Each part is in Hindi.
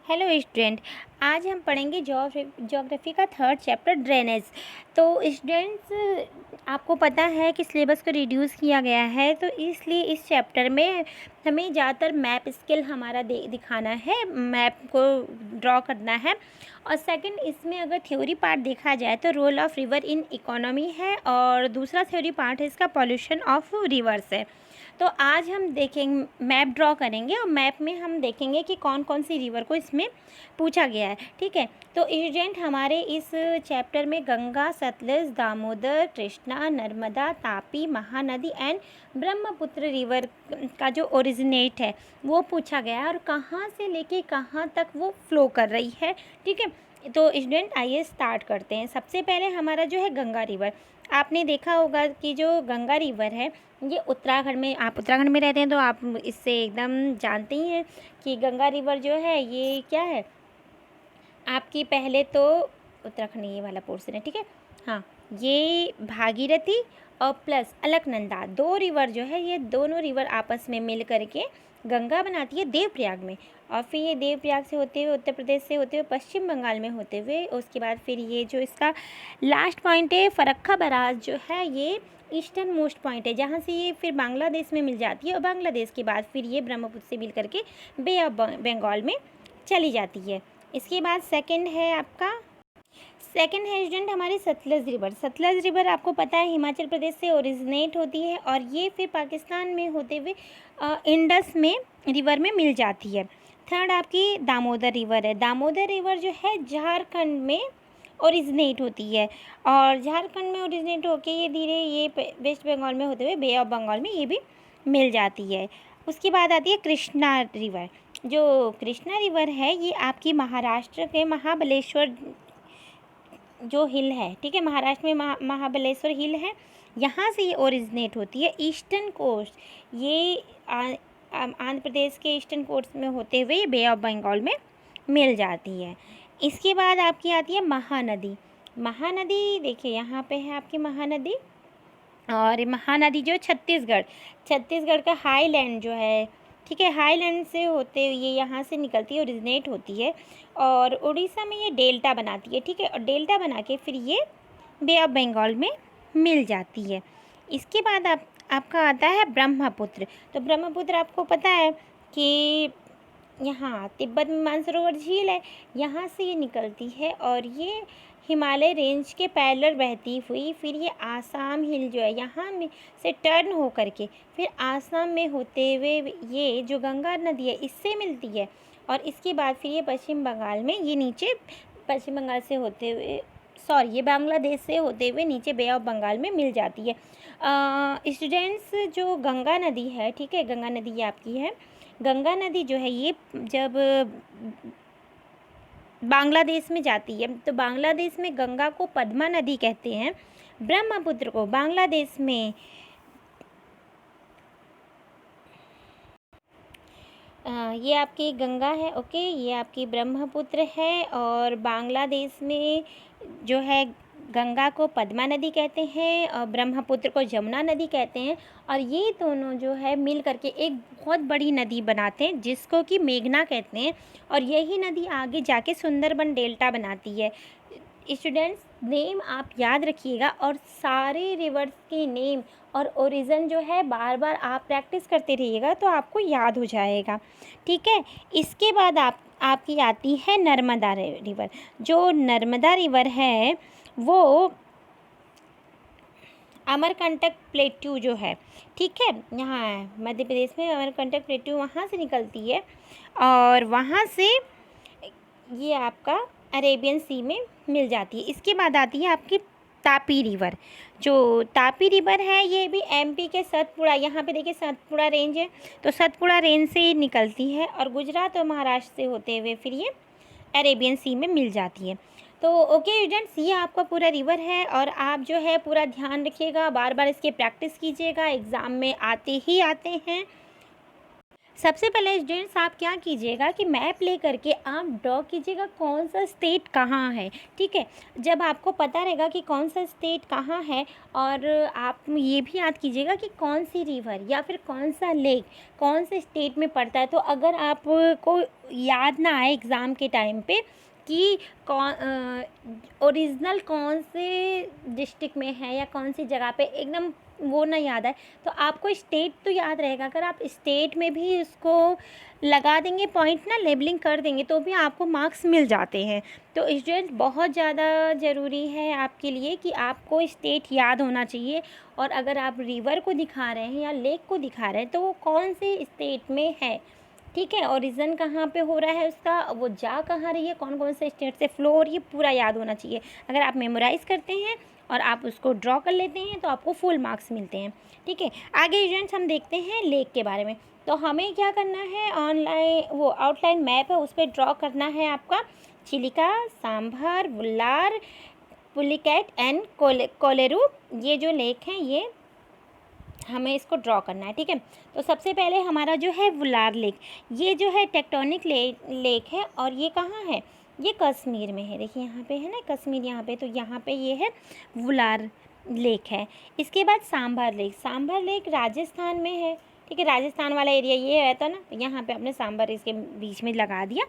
Hello student. आज हम पढ़ेंगे ज्योग्राफी का थर्ड चैप्टर ड्रेनेज। तो स्टूडेंट्स, आपको पता है कि सिलेबस को रिड्यूस किया गया है, तो इसलिए इस चैप्टर में हमें ज़्यादातर मैप स्किल हमारा दिखाना है, मैप को ड्रॉ करना है। और सेकंड, इसमें अगर थ्योरी पार्ट देखा जाए तो role of river in economy है, और दूसरा थ्योरी पार्ट है इसका पॉल्यूशन ऑफ रिवर्स है। तो आज हम देखेंगे, मैप ड्रॉ करेंगे और मैप में हम देखेंगे कि कौन कौन सी रिवर को इसमें पूछा गया है। ठीक है, तो स्टूडेंट हमारे इस चैप्टर में गंगा, सतलज, दामोदर, कृष्णा, नर्मदा, तापी, महानदी एंड ब्रह्मपुत्र रिवर का जो ओरिजिनेट है वो पूछा गया है, और कहाँ से लेके कहाँ तक वो फ्लो कर रही है। ठीक है, तो स्टूडेंट आइए स्टार्ट करते हैं। सबसे पहले हमारा जो है गंगा रिवर। आपने देखा होगा कि जो गंगा रिवर है ये उत्तराखंड में, आप उत्तराखंड में रहते हैं तो आप इससे एकदम जानते ही हैं कि गंगा रिवर जो है ये क्या है आपकी। पहले तो उत्तराखंड ये वाला पोर्शन है, ठीक है। हाँ, ये भागीरथी और प्लस अलकनंदा दो रिवर जो है, ये दोनों रिवर आपस में मिल करके गंगा बनाती है देवप्रयाग में। और फिर ये देवप्रयाग से होते हुए उत्तर प्रदेश से होते हुए पश्चिम बंगाल में होते हुए उसके बाद फिर ये जो इसका लास्ट पॉइंट है फरक्का बराज जो है, ये ईस्टर्न मोस्ट पॉइंट है, जहाँ से ये फिर बांग्लादेश में मिल जाती है, और बांग्लादेश के बाद फिर ये ब्रह्मपुत्र से मिल करके बे ऑफ बंगाल में चली जाती है। इसके बाद सेकंड है स्टूडेंट हमारी सतलज रिवर। सतलज रिवर आपको पता है हिमाचल प्रदेश से ओरिजिनेट होती है, और ये फिर पाकिस्तान में होते हुए इंडस में रिवर में मिल जाती है। थर्ड आपकी दामोदर रिवर है। दामोदर रिवर जो है झारखंड में ओरिजिनेट होती है, और झारखंड में ओरिजिनेट होके ये धीरे ये वेस्ट बंगाल में होते हुए बे ऑफ बंगाल में ये भी मिल जाती है। उसके बाद आती है कृष्णा रिवर। जो कृष्णा रिवर है ये आपकी महाराष्ट्र के महाबलेश्वर जो हिल है, ठीक है, महाराष्ट्र में महाबलेश्वर हिल है, यहाँ से ये ओरिजिनेट होती है। ईस्टर्न कोस्ट ये आंध्र प्रदेश के ईस्टर्न कोस्ट में होते हुए ये बे ऑफ बंगाल में मिल जाती है। इसके बाद आपकी आती है महानदी। महानदी देखिए यहाँ पे है आपकी महानदी, और महानदी जो छत्तीसगढ़ का हाईलैंड जो है, ठीक है, हाईलैंड से होते हुए ये यहाँ से निकलती है, ओरिजिनेट होती है, और उड़ीसा में ये डेल्टा बनाती है, ठीक है, और डेल्टा बना के फिर ये बे ऑफ बंगाल में मिल जाती है। इसके बाद आपका आता है ब्रह्मपुत्र। तो ब्रह्मपुत्र आपको पता है कि यहाँ तिब्बत में मानसरोवर झील है, यहाँ से ये निकलती है, और ये हिमालय रेंज के पैरेलल बहती हुई फिर ये आसाम हिल जो है यहाँ में से टर्न हो करके फिर आसाम में होते हुए ये जो गंगा नदी है इससे मिलती है, और इसके बाद फिर ये पश्चिम बंगाल में ये नीचे पश्चिम बंगाल से होते हुए ये बांग्लादेश से होते हुए नीचे बे ऑफ बंगाल में मिल जाती है। स्टूडेंट्स, जो गंगा नदी है, ठीक है, गंगा नदी ये आपकी है। गंगा नदी जो है ये जब बांग्लादेश में जाती है तो बांग्लादेश में गंगा को पद्मा नदी कहते हैं, ब्रह्मपुत्र को बांग्लादेश में ये आपकी गंगा है, ओके, ये आपकी ब्रह्मपुत्र है, और बांग्लादेश में जो है गंगा को पद्मा नदी कहते हैं और ब्रह्मपुत्र को जमुना नदी कहते हैं, और ये दोनों जो है मिल करके एक बहुत बड़ी नदी बनाते हैं जिसको कि मेघना कहते हैं, और यही नदी आगे जाके सुंदरबन डेल्टा बनाती है। स्टूडेंट्स, नेम आप याद रखिएगा, और सारे रिवर्स के नेम और ओरिजिन जो है बार बार आप प्रैक्टिस करते रहिएगा तो आपको याद हो जाएगा, ठीक है। इसके बाद आपकी आती है नर्मदा रिवर। जो नर्मदा रिवर है वो अमरकंटक प्लेट्यू जो है, ठीक है, यहाँ मध्य प्रदेश में अमरकंटक प्लेट्यू वहाँ से निकलती है, और वहाँ से ये आपका अरेबियन सी में मिल जाती है। इसके बाद आती है आपकी तापी रिवर। जो तापी रिवर है ये भी एमपी के सतपुड़ा, यहाँ पे देखिए सतपुड़ा रेंज है, तो सतपुड़ा रेंज से निकलती है, और गुजरात और महाराष्ट्र से होते हुए फिर ये अरेबियन सी में मिल जाती है। तो ओके स्टूडेंट्स, ये आपका पूरा रिवर है, और आप जो है पूरा ध्यान रखिएगा, बार बार इसके प्रैक्टिस कीजिएगा, एग्ज़ाम में आते ही आते हैं। सबसे पहले स्टूडेंट्स आप क्या कीजिएगा कि मैप ले करके आप ड्रॉ कीजिएगा कौन सा स्टेट कहाँ है, ठीक है। जब आपको पता रहेगा कि कौन सा स्टेट कहाँ है, और आप ये भी याद कीजिएगा कि कौन सी रिवर या फिर कौन सा लेक कौन से स्टेट में पड़ता है, तो अगर आपको याद ना आए एग्ज़ाम के टाइम पे कि ओरिजिनल कौन से डिस्ट्रिक्ट में है या कौन सी जगह पे, एकदम वो ना याद आए। तो आपको स्टेट तो याद रहेगा, अगर आप स्टेट में भी उसको लगा देंगे पॉइंट ना, लेबलिंग कर देंगे, तो भी आपको मार्क्स मिल जाते हैं। तो स्टूडेंट बहुत ज़्यादा ज़रूरी है आपके लिए कि आपको स्टेट याद होना चाहिए। और अगर आप रिवर को दिखा रहे हैं या लेक को दिखा रहे हैं तो वो कौन से स्टेट में है, ठीक है, ओरिजिन कहाँ पे हो रहा है उसका, वो जा कहाँ रही है, कौन कौन से स्टेट से फ्लो हो रही है, पूरा याद होना चाहिए। अगर आप मेमोराइज़ करते हैं और आप उसको ड्रॉ कर लेते हैं तो आपको फुल मार्क्स मिलते हैं, ठीक है। आगे स्टूडेंट्स हम देखते हैं लेक के बारे में। तो हमें क्या करना है, ऑनलाइन वो आउटलाइन मैप है उस पर ड्रॉ करना है आपका चिलिका, सांभर, वुल्लार, पुलिकैट एंड कोलेरू, ये जो लेक हैं ये हमें इसको ड्रॉ करना है, ठीक है। तो सबसे पहले हमारा जो है वुलार लेक, ये जो है टेक्टोनिक लेक है और ये कहाँ है, ये कश्मीर में है। देखिए यहाँ पे है ना कश्मीर, यहाँ पे, तो यहाँ पे ये है वुलार लेक है। इसके बाद सांभर लेक, सांभर लेक राजस्थान में है, ठीक है, राजस्थान वाला एरिया ये रहता ना, तो यहाँ पे हमने सांभर इसके बीच में लगा दिया।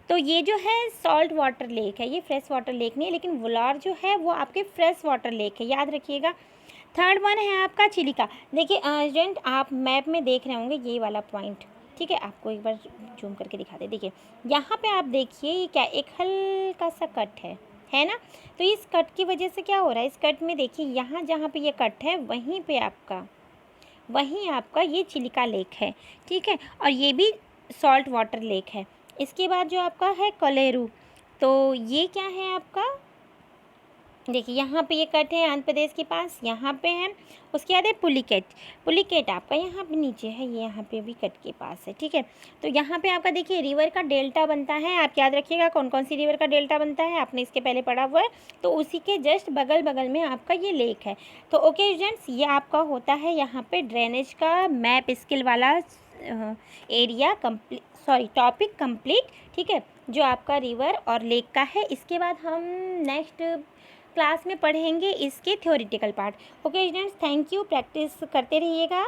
तो ये जो है सॉल्ट वाटर लेक है, ये फ्रेश वाटर लेक नहीं है, लेकिन वुलार जो है वो आपके फ्रेश वाटर लेक है, याद रखिएगा। थर्ड वन है आपका चिलिका। देखिए स्टूडेंट आप मैप में देख रहे होंगे ये वाला पॉइंट, ठीक है, आपको एक बार जूम करके दिखा दे। देखिए यहाँ पे आप देखिए ये क्या, एक हल्का सा कट है ना। तो इस कट की वजह से क्या हो रहा है, इस कट में देखिए यहाँ जहाँ पे ये कट है वहीं आपका ये चिलिका लेक है, ठीक है, और ये भी सॉल्ट वाटर लेक है। इसके बाद जो आपका है कोलेरू, तो ये क्या है आपका, देखिए यहाँ पे ये कट है आंध्र प्रदेश के पास, यहाँ पे है। उसके बाद है पुलिकेट आपका यहाँ पे नीचे है, ये यहाँ पे भी कट के पास है, ठीक है। तो यहाँ पे आपका देखिए रिवर का डेल्टा बनता है, आप याद रखिएगा कौन कौन सी रिवर का डेल्टा बनता है, आपने इसके पहले पढ़ा हुआ है। तो उसी के जस्ट बगल में आपका ये लेक है। तो ओके स्टूडेंट्स, ये आपका होता है यहाँ पे ड्रेनेज का मैप स्किल वाला एरिया टॉपिक कंप्लीट, ठीक है, जो आपका रिवर और लेक का है। इसके बाद हम नेक्स्ट क्लास में पढ़ेंगे इसके theoretical part. Okay students, thank you, practice करते रहिएगा।